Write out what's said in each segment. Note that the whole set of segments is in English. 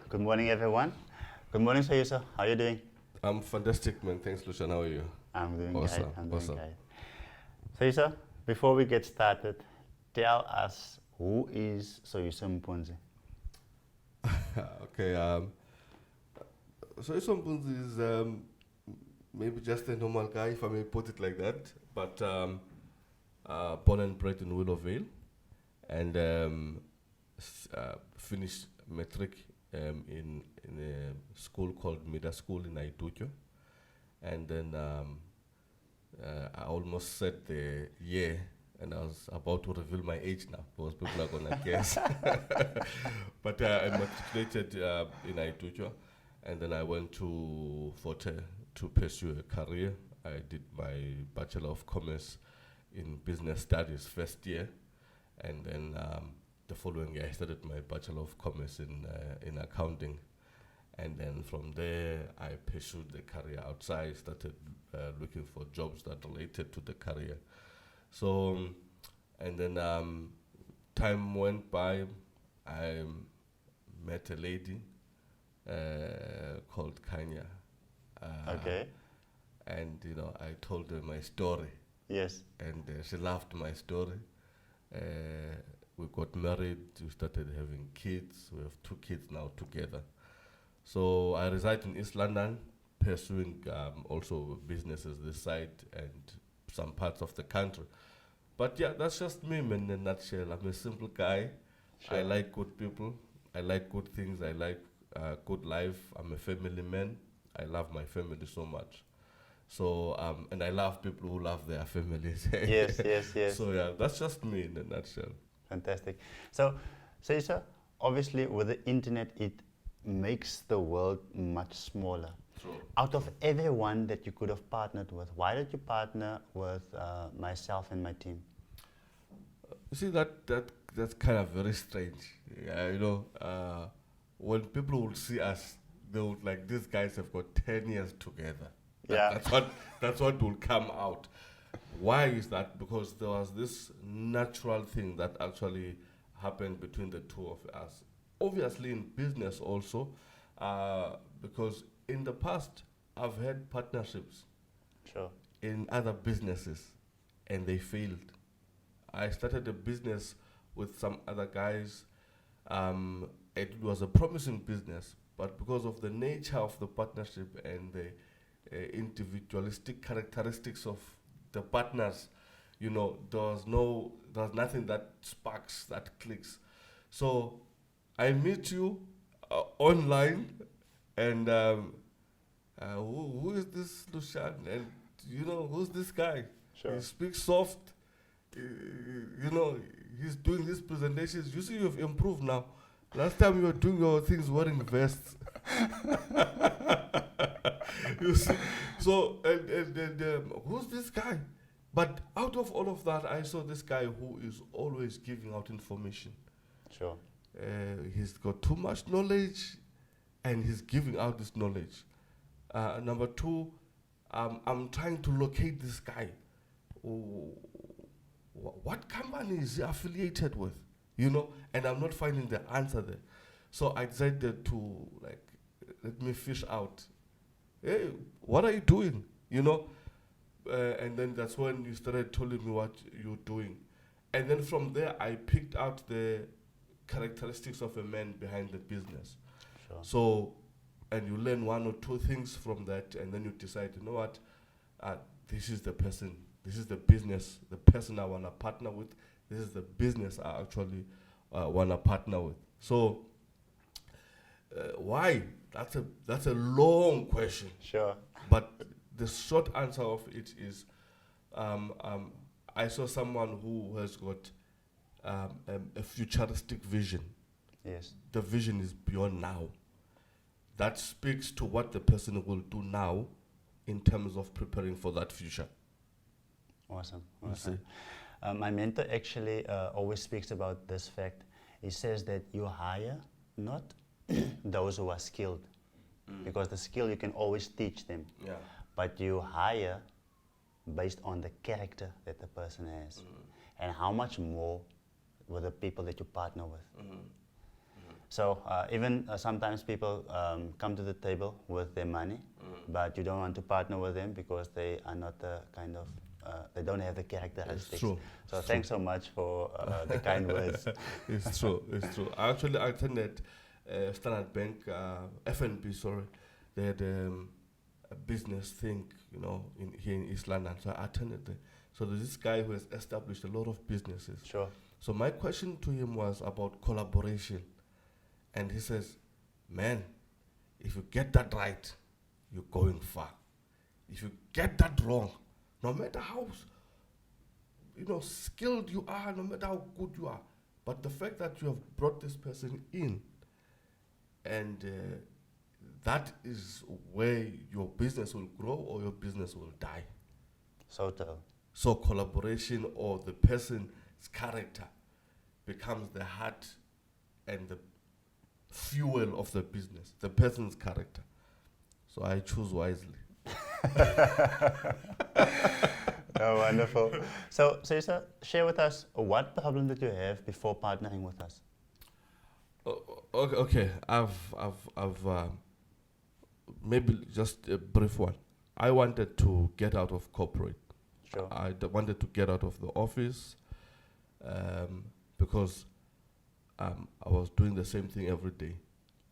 Good morning, everyone. Good morning, Soyiso. How are you doing? I'm fantastic, man. Thanks, Lucian. How are you? I'm doing Awesome. great. I'm doing Awesome. great. Soyiso, before we get started, tell us who is Soyiso Mpunzi? Okay. So Isompunzi is maybe just a normal guy, if I may put it like that. But born and bred in Willowvale, and finished matric in a school called Mida School in Aitucho, and then I almost said the year, and I was about to reveal my age now because people are gonna guess. But I matriculated in Aitucho, and then I went to Forte to pursue a career. I did my Bachelor of Commerce in Business Studies first year, and then the following year I started my Bachelor of Commerce in accounting. And then from there, I pursued the career outside, started looking for jobs that related to the career. So, and then time went by, I met a lady called Kanya. Okay. And, you know, I told her my story, Yes. and she loved my story. We got married, we started having kids. We have 2 kids now together. So I reside in East London, pursuing also businesses this side and some parts of the country. But yeah, that's just me, man, in a nutshell. I'm a simple guy. I Sure. like good people. I like good things. I like good life. I'm a family man. I love my family so much. So, and I love people who love their families. Yes, yes, yes. So yeah, that's just me in a nutshell. Fantastic. So, Soyiso, obviously with the internet, it makes the world much smaller. True. Out of everyone that you could have partnered with, why did you partner with myself and my team? You see that's kind of very strange. Yeah, you know, when people will see us, they would like these guys have got 10 years together. Yeah. That's what will come out. Why is that? Because there was this natural thing that actually happened between the two of us. Obviously, in business also, because in the past I've had partnerships Sure. in other businesses, and they failed. I started a business with some other guys. It was a promising business, but because of the nature of the partnership and the individualistic characteristics of the partners, you know, there's nothing that sparks, that clicks. So I meet you online, and who is this Lucian? And you know, who's this guy? Sure. He speaks soft. You know, he's doing these presentations. You see, you've improved now. Last time you were doing your things wearing vests. You see? So, and who's this guy? But out of all of that, I saw this guy who is always giving out information. Sure. He's got too much knowledge, and he's giving out this knowledge. Number two, I'm trying to locate this guy. What company is he affiliated with? You know, and I'm not finding the answer there. So I decided to like let me fish out. Hey, what are you doing? You know, and then that's when you started telling me what you're doing, and then from there I picked out the characteristics of a man behind the business. Sure. So, and you learn one or two things from that, and then you decide, you know what, this is the person, this is the business, the person I want to partner with. This is the business I actually want to partner with. So, why? That's a long question. Sure. But the short answer of it is, I saw someone who has got a futuristic vision. Yes. The vision is beyond now. That speaks to what the person will do now in terms of preparing for that future. Awesome. You Awesome. see? My mentor actually always speaks about this fact. He says that you hire not those who are skilled, because the skill you can always teach them, Yeah. but you hire based on the character that the person has, and how much more with the people that you partner with. So even sometimes people come to the table with their money, but you don't want to partner with them because they are not the kind of, they don't have the characteristics. It's true. So thanks so much for the kind words. It's true. It's true. Actually, I attended Standard Bank, FNB, sorry. They had a business thing, you know, here in East London. So I attended there. So there's this guy who has established a lot of businesses. Sure. So my question to him was about collaboration. And he says, man, if you get that right, you're going far. If you get that wrong, no matter how skilled you are, no matter how good you are, but the fact that you have brought this person in, and that is where your business will grow or your business will die. So collaboration or the person's character becomes the heart and the fuel of the business, the person's character. So I choose wisely. Oh, wonderful. So, Soyiso, share with us what problem did you have before partnering with us? Okay. I've maybe just a brief one. I wanted to get out of corporate. Sure. I wanted to get out of the office because I was doing the same thing every day,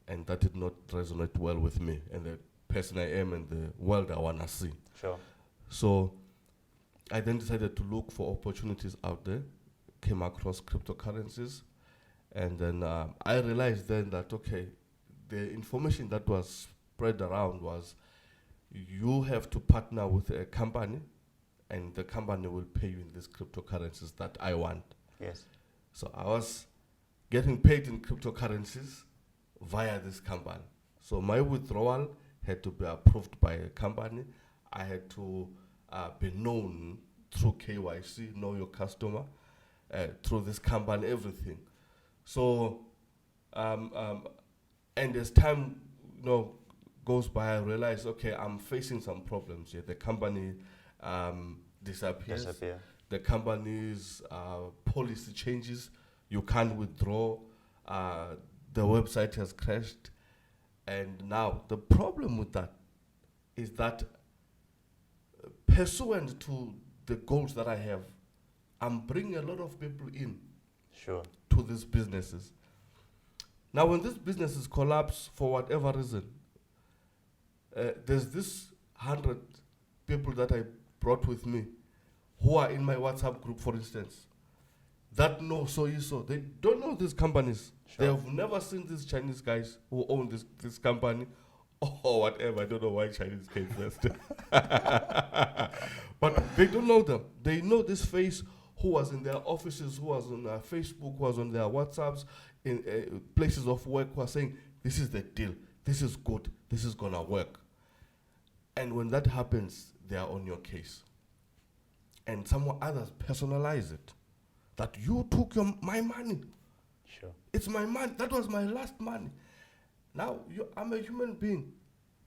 and that did not resonate well with me and the person I am and the world I want to see. Sure. So I then decided to look for opportunities out there, came across cryptocurrencies, and then I realized then that, okay, the information that was spread around was you have to partner with a company and the company will pay you in these cryptocurrencies that I want. Yes. So I was getting paid in cryptocurrencies via this company. So my withdrawal had to be approved by a company. I had to be known through KYC, know your customer, through this company, everything. So, and as time goes by, I realize, okay, I'm facing some problems here. The company disappears. The company's policy changes. You can't withdraw. The website has crashed. And now the problem with that is that pursuant to the goals that I have, I'm bringing a lot of people in. Sure. To these businesses. Now, when these businesses collapse for whatever reason, there's this 100 people that I brought with me who are in my WhatsApp group, for instance, that know Soyiso. They don't know these companies. Sure. They have never seen these Chinese guys who own this company or whatever. I don't know why Chinese came first. But they don't know them. They know this face who was in their offices, who was on Facebook, who was on their WhatsApps, in places of work, who are saying, this is the deal, this is good, this is going to work. And when that happens, they are on your case. And someone others personalize it. That you took my money. Sure. It's my money. That was my last money. Now, I'm a human being.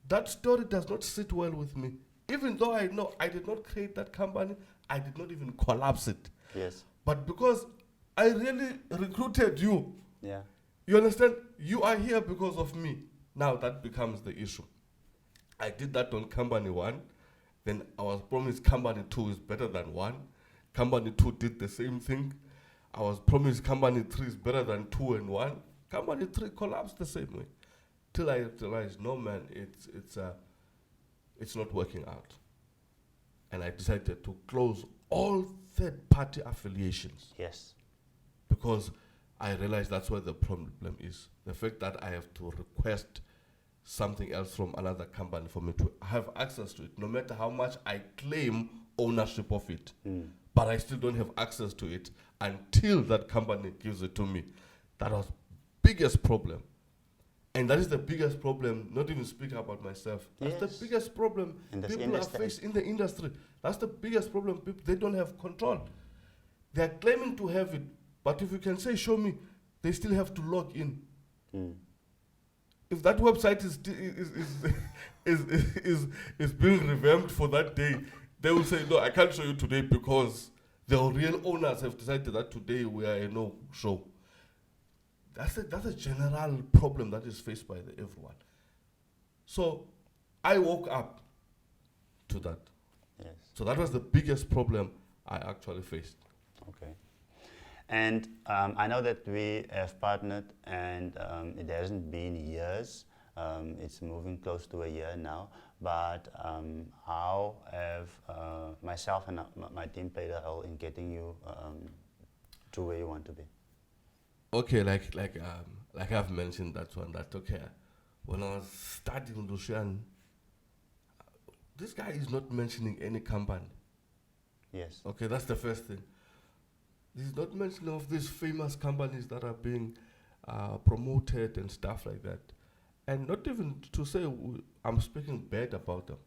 That story does not sit well with me. Even though I know I did not create that company, I did not even collapse it. Yes. But because I really recruited you, yeah, you understand? You are here because of me. Now that becomes the issue. I did that on company 1. Then I was promised company 2 is better than 1. Company 2 did the same thing. I was promised company 3 is better than 2 and 1. Company 3 collapsed the same way. Till I realized, no man, it's not working out. And I decided to close all third-party affiliations. Yes. Because I realized that's where the problem is. The fact that I have to request something else from another company for me to have access to it, no matter how much I claim ownership of it. But I still don't have access to it until that company gives it to me. That was biggest problem. And that is the biggest problem, not even speaking about myself. That's the biggest problem people are facing in the industry. That's the biggest problem. People, they don't have control. They are claiming to have it, but if you can say, show me, they still have to log in. If that website is being revamped for that day, they will say, no, I can't show you today because the real owners have decided that today we are a no show. that's a general problem that is faced by everyone. So I woke up to that. Yes. So that was the biggest problem I actually faced. Okay. And I know that we have partnered, and it hasn't been years. It's moving close to a year now. But how have myself and my team played a role in getting you to where you want to be? Okay, like I've mentioned that one. That okay, when I was starting Lucian, this guy is not mentioning any company. Yes. Okay, that's the first thing. He's not mentioning of these famous companies that are being promoted and stuff like that. And not even to say I'm speaking bad about them,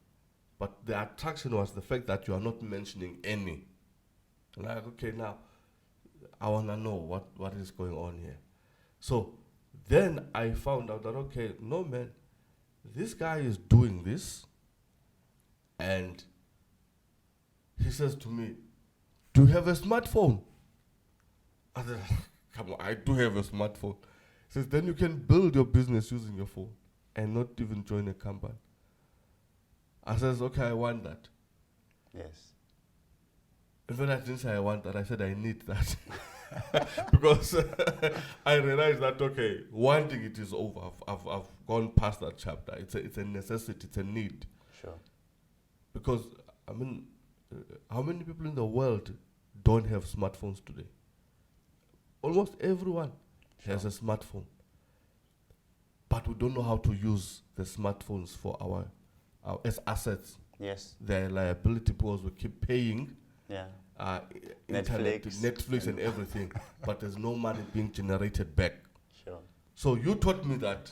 but the attraction was the fact that you are not mentioning any. Like, okay, now I want to know what is going on here. So then I found out that, okay, no man, this guy is doing this, and he says to me, do you have a smartphone? I said, come on, I do have a smartphone. He says, then you can build your business using your phone and not even join a company. I says, okay, I want that. Yes. In fact, I didn't say I want that, I said I need that. Because I realized that, okay, wanting it is over. I've gone past that chapter. It's a necessity, it's a need. Sure. Because, I mean, how many people in the world don't have smartphones today? Almost everyone has a smartphone. But we don't know how to use the smartphones for our as assets. Yes. Their liability, because we keep paying Yeah. internet, Netflix and everything, but there's no money being generated back. Sure. So you taught me that.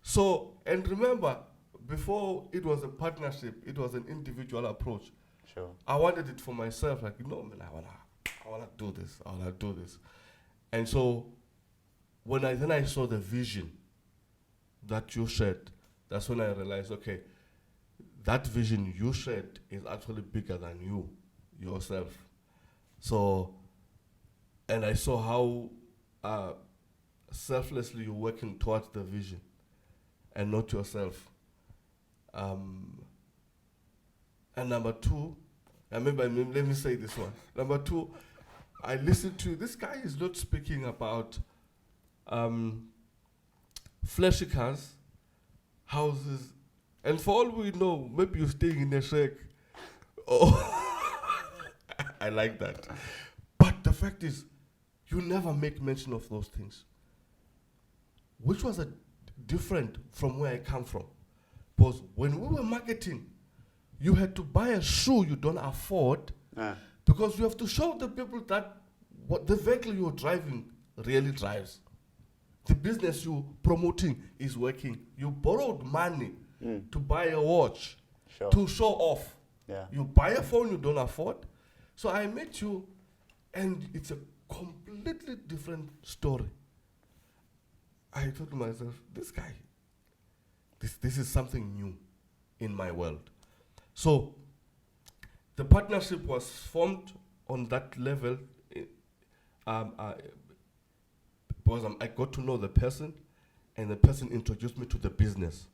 So, and remember, before it was a partnership, it was an individual approach. Sure. I wanted it for myself, like, no, man, I wanna do this, I wanna do this. And so, when I saw the vision that you shared, that's when I realized, okay, that vision you shared is actually bigger than you, yourself. So, and I saw how selflessly you're working towards the vision and not yourself. And number two, let me say this one. Number two, I listened to, this guy is not speaking about flashy cars, houses, and for all we know, maybe you're staying in a shack. Oh, I like that. But the fact is, you never make mention of those things, which was different from where I come from. Because when we were marketing, you had to buy a shoe you don't afford because you have to show the people that what the vehicle you're driving really drives. The business you're promoting is working. You borrowed money to buy a watch to show off. Yeah. You buy a phone you don't afford. So I met you, and it's a completely different story. I thought to myself, this guy, this is something new in my world. So the partnership was formed on that level because I got to know the person, and the person introduced me to the business.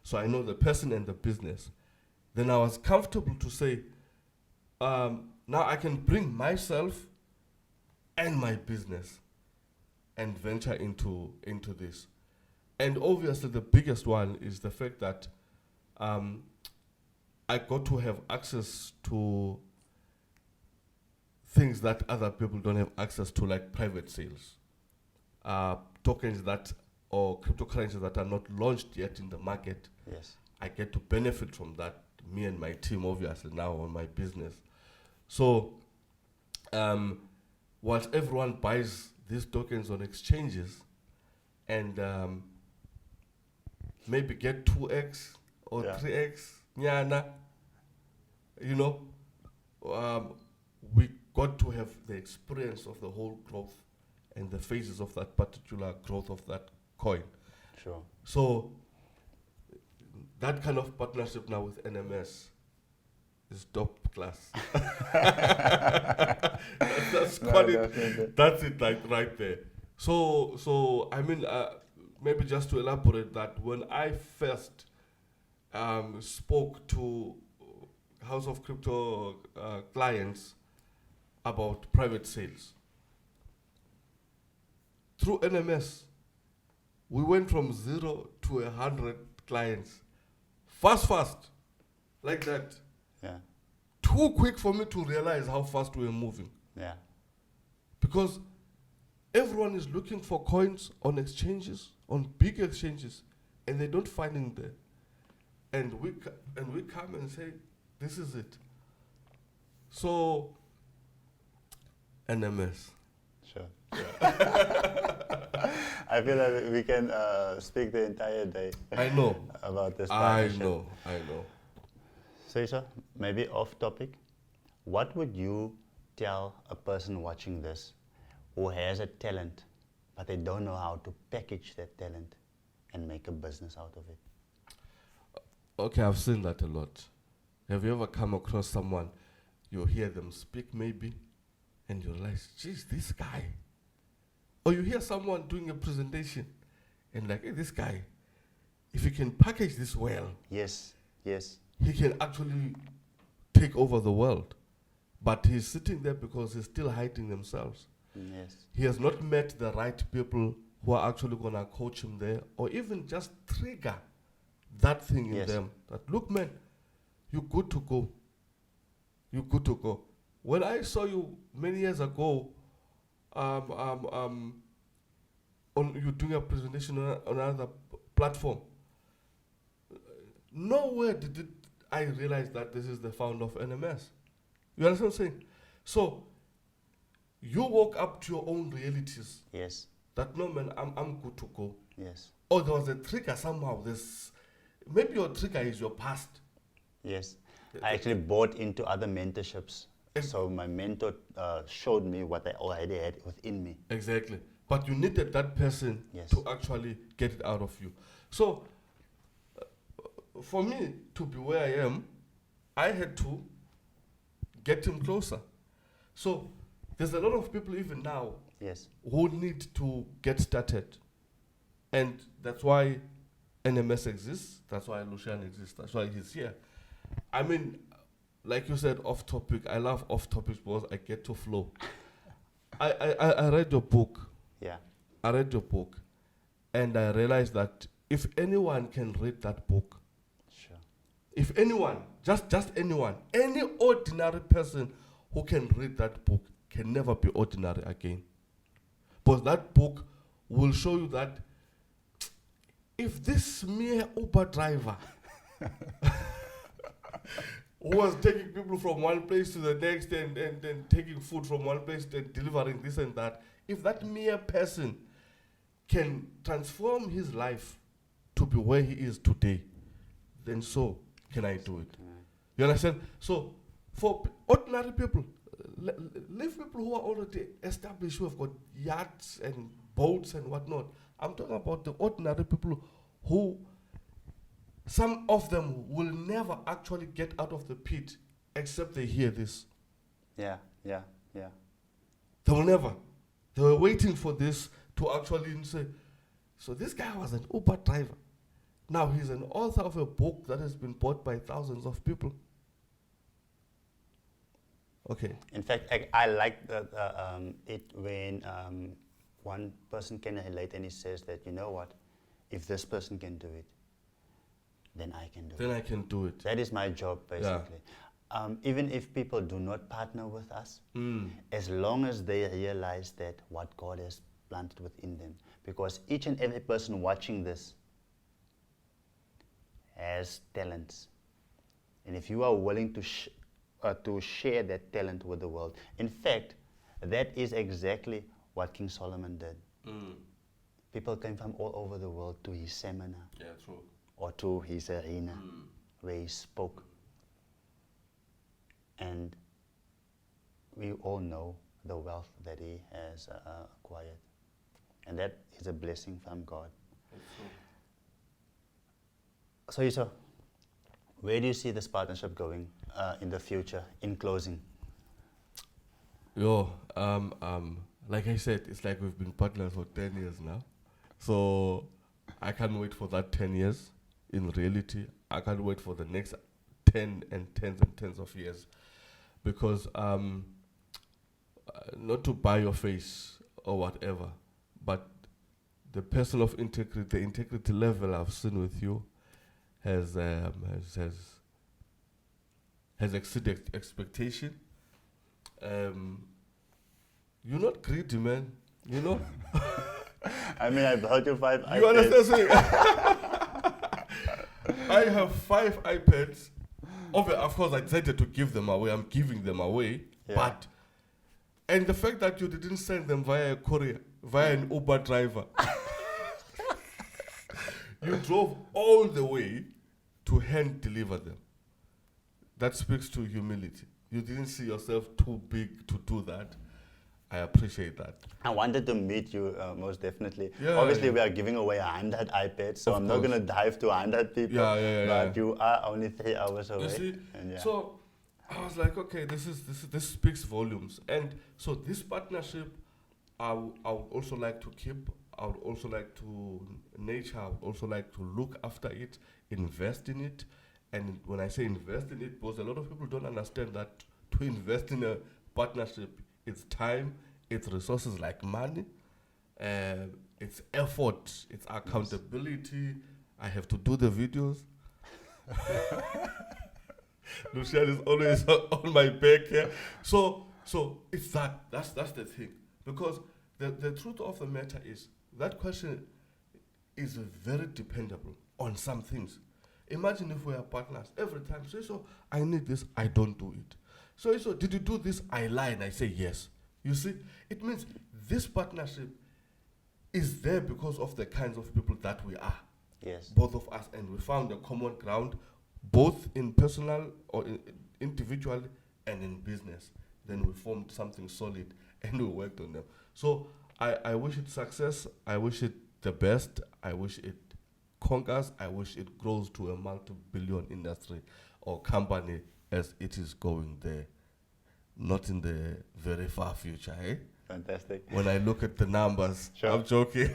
So I know the person and the business. Then I was comfortable to say, now I can bring myself and my business and venture into this. And obviously the biggest one is the fact that I got to have access to things that other people don't have access to, like private sales, tokens that or cryptocurrencies that are not launched yet in the market. Yes. I get to benefit from that, me and my team, obviously, now on my business. So, once everyone buys these tokens on exchanges and maybe get 2x or 3x, nyana, you know, we got to have the experience of the whole growth and the phases of that particular growth of that coin. Sure. So that kind of partnership now with NMS is top class. That's quality. That's it, like right there. So I mean, maybe just to elaborate that, when I first spoke to House of Crypto clients about private sales through NMS, we went from 0 to 100 clients, fast, like that. Yeah. Too quick for me to realize how fast we were moving, Yeah. because everyone is looking for coins on exchanges, on big exchanges, and they don't find it there. And we come and say, this is it. So, NMS. Sure. I feel that we can speak the entire day I know. about this I partnership. know. Soyiso, maybe off topic. What would you tell a person watching this who has a talent, but they don't know how to package that talent and make a business out of it? Okay, I've seen that a lot. Have you ever come across someone, you hear them speak maybe, and you realize, geez, this guy. Or you hear someone doing a presentation, and like, hey, this guy, if he can package this well, Yes, yes, he can actually take over the world. But he's sitting there because he's still hiding themselves. yes, He has not met the right people who are actually going to coach him there, or even just trigger that thing in Yes. them. That, look, man, you're good to go. You're good to go. When I saw you many years ago, on you doing a presentation on another platform, nowhere did I realize that this is the founder of NMS. You understand what I'm saying? So you woke up to your own realities. yes, That, no, man, I'm good to go. yes, Or there was a trigger somehow. Maybe your trigger is your past. yes. I actually bought into other mentorships. Ex- So my mentor showed me what I already had within me. Exactly. But you needed that person Yes. to actually get it out of you. So for me to be where I am, I had to get him closer. So there's a lot of people even now Yes, who need to get started. And that's why NMS exists. That's why Lucian exists. That's why he's here. I mean, like you said, off topic. I love off topics because I get to flow. I read your book. yeah, I read your book. And I realized that if anyone can read that book, sure. if anyone, just anyone, any ordinary person who can read that book can never be ordinary again. But that book will show you that if this mere Uber driver who was taking people from one place to the next and taking food from one place and delivering this and that, if that mere person can transform his life to be where he is today, then so can I do it. You understand? So for ordinary people, leave people who are already established, who have got yachts and boats and whatnot. I'm talking about the ordinary people who, some of them will never actually get out of the pit except they hear this. Yeah, yeah, yeah. They will never. They were waiting for this to actually say, so this guy was an Uber driver. Now he's an author of a book that has been bought by thousands of people. Okay. In fact, I like that, it when one person can relate and he says that, you know what, if this person can do it, then I can do it. Then I can do it. That is my job, basically. Even if people do not partner with us, as long as they realize that what God has planted within them, because each and every person watching this has talents. And if you are willing to share that talent with the world, in fact, that is exactly what King Solomon did. People came from all over the world to his seminar. Yeah, true. Or to his arena where he spoke. And we all know the wealth that he has acquired. And that is a blessing from God. So, where do you see this partnership going in the future, in closing? like I said, it's like we've been partners for 10 years now. So I can't wait for that 10 years in reality. I can't wait for the next 10 and tens of years. Because not to buy your face or whatever, but the person of integrity, the integrity level I've seen with you has exceeded expectation. You're not greedy, man. You know. I mean, I bought you 5 You iPads. understand? I have 5 iPads. Of course, I decided to give them away. I'm giving them away. Yeah. But, and the fact that you didn't send them via a courier, via an Uber driver, you drove all the way to hand deliver them. That speaks to humility. You didn't see yourself too big to do that. I appreciate that. I wanted to meet you most definitely. Yeah, Obviously, yeah. we are giving away 100 iPads, so Of I'm not course. going to dive to 100 people. Yeah. But you are only 3 hours away. You see, and yeah. so I was like, okay, this speaks volumes, and so this partnership, I would also like to keep. I would also like to nurture. I would also like to look after it, invest in it, and when I say invest in it, because a lot of people don't understand that to invest in a partnership, it's time, it's resources like money, it's effort, it's accountability. I have to do the videos. Lucian is always on my back here. So it's that's the thing. Because the truth of the matter is that question is very dependable on some things. Imagine if we are partners. Every time, so I need this, I don't do it. So did you do this? I lie and I say yes. You see, it means this partnership is there because of the kinds of people that we are. Yes. Both of us, and we found a common ground, both in personal or individually and in business. Then we formed something solid and we worked on them. So I wish it success. I wish it the best. I wish it conquers. I wish it grows to a multi-billion industry or company as it is going there. Not in the very far future, eh? Fantastic. When I look at the numbers, Sure. I'm joking.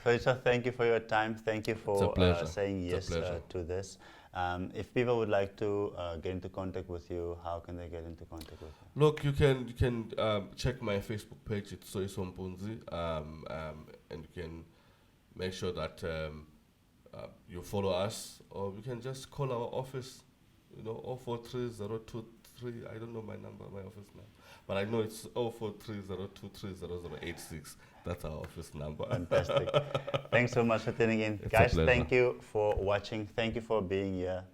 Soyiso, thank you for your time. Thank you It's a for pleasure. saying It's a yes pleasure. to this. If people would like to get into contact with you, how can they get into contact with you? Look, you can check my Facebook page. It's Soyiso Mpunzi, and you can make sure that you follow us, or you can just call our office. 043023. I don't know my number, my office number, but I know it's 0430230086. That's our office number. Fantastic. Thanks so much for tuning in. It's a Guys, pleasure. thank you for watching. Thank you for being here.